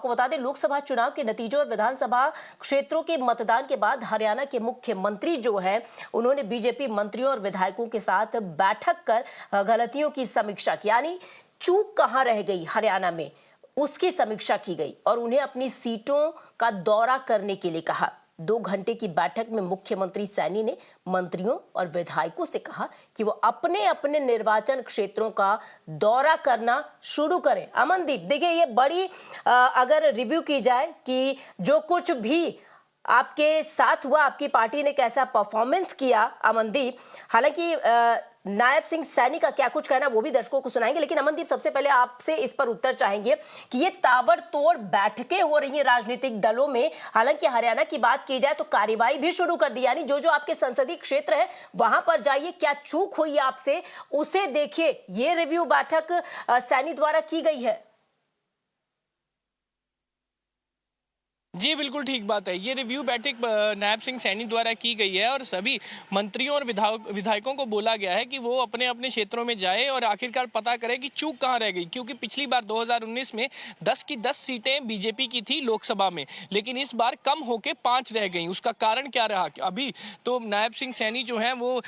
आपको बता दें, लोकसभा चुनाव के नतीजों और विधानसभा क्षेत्रों के मतदान के बाद हरियाणा के मुख्यमंत्री जो है उन्होंने बीजेपी मंत्रियों और विधायकों के साथ बैठक कर गलतियों की समीक्षा की, यानी चूक कहां रह गई हरियाणा में उसकी समीक्षा की गई और उन्हें अपनी सीटों का दौरा करने के लिए कहा। 2 घंटे की बैठक में मुख्यमंत्री सैनी ने मंत्रियों और विधायकों से कहा कि वो अपने अपने निर्वाचन क्षेत्रों का दौरा करना शुरू करें। अमनदीप, देखिए ये बड़ी अगर रिव्यू की जाए कि जो कुछ भी आपके साथ हुआ, आपकी पार्टी ने कैसा परफॉर्मेंस किया अमनदीप, हालांकि नायब सिंह सैनी का क्या कुछ कहना वो भी दर्शकों को सुनाएंगे, लेकिन अमनदीप सबसे पहले आपसे इस पर उत्तर चाहेंगे कि ये ताबड़तोड़ बैठकें हो रही हैं राजनीतिक दलों में। हालांकि हरियाणा की बात की जाए तो कार्रवाई भी शुरू कर दी, यानी जो जो आपके संसदीय क्षेत्र है वहां पर जाइए, क्या चूक हुई आपसे उसे देखिए। ये रिव्यू बैठक सैनी द्वारा की गई है। जी बिल्कुल ठीक बात है। ये रिव्यू बैठक नायब सिंह सैनी द्वारा की गई है और सभी मंत्रियों और विधायकों को बोला गया है कि वो अपने अपने क्षेत्रों में जाए और आखिरकार पता करें कि चूक कहां रह गई, क्योंकि पिछली बार 2019 में 10 की 10 सीटें बीजेपी की थी लोकसभा में, लेकिन इस बार कम होके 5 रह गई। उसका कारण क्या रहा? अभी तो नायब सिंह सैनी जो है वो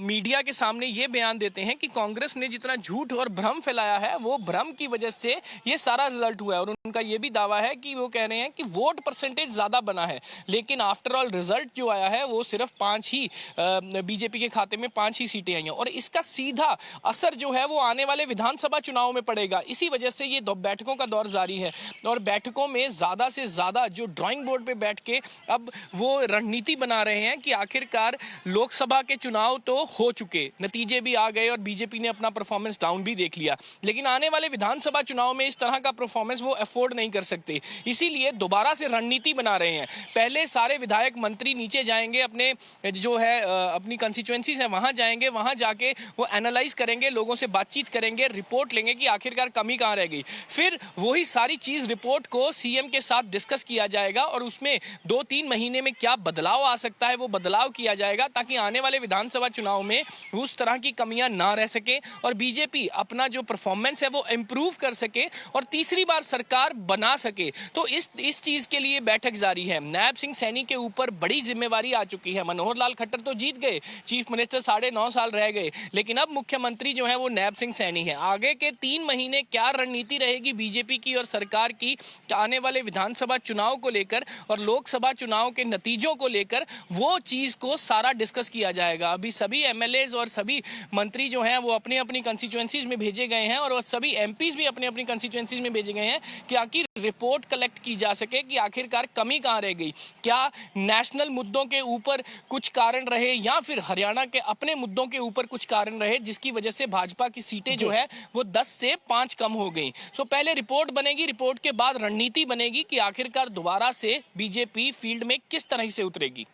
मीडिया के सामने ये बयान देते हैं कि कांग्रेस ने जितना झूठ और भ्रम फैलाया है वो भ्रम की वजह से ये सारा रिजल्ट हुआ है। और उनका ये भी दावा है कि वो कह रहे हैं कि वोट परसेंटेज ज्यादा बना है, लेकिन आफ्टर ऑल रिजल्ट जो आया है वो सिर्फ 5 ही बीजेपी के खाते में 5 ही सीटें आई हैं और इसका सीधा असर जो है वो आने वाले विधानसभा चुनाव में पड़ेगा। इसी वजह से ये बैठकों का दौर जारी है और बैठकों में ज्यादा से ज्यादा जो ड्राइंग बोर्ड पे बैठ के अब वो रणनीति बना रहे हैं कि आखिरकार लोकसभा के चुनाव तो हो चुके, नतीजे भी आ गए और बीजेपी ने अपना परफॉर्मेंस डाउन भी देख लिया, लेकिन आने वाले विधानसभा चुनाव में इस तरह का परफॉर्मेंस वो अफोर्ड नहीं कर सकते, इसीलिए दोबारा से रणनीति बना रहे हैं। पहले सारे विधायक मंत्री नीचे जाएंगे, अपने जो है अपनी कंस्टिट्यूएंसीज है वहां जाएंगे, वहां जाके वो एनालाइज करेंगे, लोगों से बातचीत करेंगे, रिपोर्ट लेंगे कि आखिरकार कमी कहां रह गई। फिर वही सारी चीज रिपोर्ट को सीएम के साथ डिस्कस किया जाएगा और उसमें 2-3 महीने में क्या बदलाव आ सकता है वो बदलाव किया जाएगा, ताकि आने वाले विधानसभा चुनाव में उस तरह की कमियां ना रह सके और बीजेपी अपना जो परफॉर्मेंस है वो इंप्रूव कर सके और तीसरी बार सरकार बना सके। तो इस चीज के लिए बैठक जारी है। नायब सिंह सैनी के ऊपर बड़ी जिम्मेवारी आ चुकी है। मनोहर लाल खट्टर तो जीत गए, चीफ मिनिस्टर 9.5 साल रह गए, लेकिन अब मुख्यमंत्री जो है वो नायब सिंह सैनी है। आगे के 3 महीने क्या रणनीति रहेगी बीजेपी की और सरकार की आने वाले विधानसभा चुनाव को लेकर और लोकसभा चुनाव के नतीजों को लेकर, वो चीज को सारा डिस्कस किया जाएगा। अभी सभी एमएलएज और सभी मंत्री जो हैं वो अपनी अपनी कंस्टिट्यूएंसीज में भेजे गए हैं और सभी एमपीज भी अपनी अपनी कंस्टिट्यूएंसीज में भेजे गए हैं कि आखिर रिपोर्ट कलेक्ट की जा सके कि आखिरकार कमी कहां रह गई, क्या नेशनल मुद्दों के ऊपर कुछ कारण रहे या फिर हरियाणा के अपने मुद्दों के ऊपर कुछ कारण रहे जिसकी वजह से भाजपा की सीटें जो है वो 10 से 5 कम हो गई। सो पहले रिपोर्ट बनेगी, रिपोर्ट के बाद रणनीति बनेगी कि आखिरकार दोबारा से बीजेपी फील्ड में किस तरह से उतरेगी।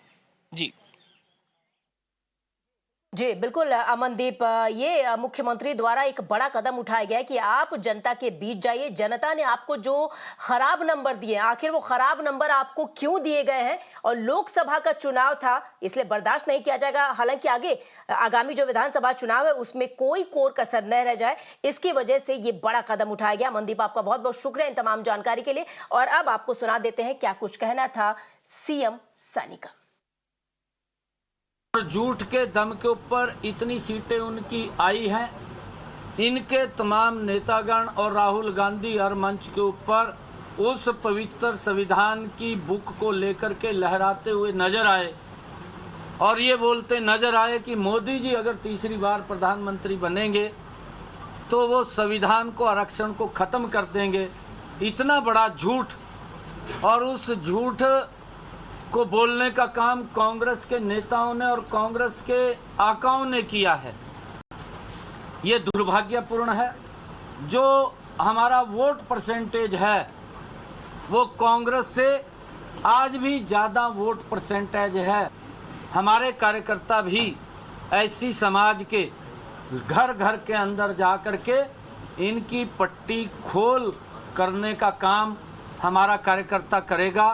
जी जी बिल्कुल अमनदीप, ये मुख्यमंत्री द्वारा एक बड़ा कदम उठाया गया है कि आप जनता के बीच जाइए। जनता ने आपको जो खराब नंबर दिए, आखिर वो खराब नंबर आपको क्यों दिए गए हैं, और लोकसभा का चुनाव था इसलिए बर्दाश्त नहीं किया जाएगा। हालांकि आगे आगामी जो विधानसभा चुनाव है उसमें कोई कोर कसर न रह जाए, इसकी वजह से ये बड़ा कदम उठाया गया। अमनदीप, आपका बहुत बहुत शुक्रिया इन तमाम जानकारी के लिए। और अब आपको सुना देते हैं क्या कुछ कहना था सीएम सैनी का। झूठ के दम के ऊपर इतनी सीटें उनकी आई हैं, इनके तमाम नेतागण और राहुल गांधी हर मंच के ऊपर उस पवित्र संविधान की बुक को लेकर के लहराते हुए नजर आए और ये बोलते नजर आए कि मोदी जी अगर तीसरी बार प्रधानमंत्री बनेंगे तो वो संविधान को, आरक्षण को खत्म कर देंगे। इतना बड़ा झूठ, और उस झूठ को बोलने का काम कांग्रेस के नेताओं ने और कांग्रेस के आकाओं ने किया है। ये दुर्भाग्यपूर्ण है। जो हमारा वोट परसेंटेज है वो कांग्रेस से आज भी ज़्यादा वोट परसेंटेज है। हमारे कार्यकर्ता भी ऐसी समाज के घर घर के अंदर जा कर के इनकी पट्टी खोल करने का काम हमारा कार्यकर्ता करेगा।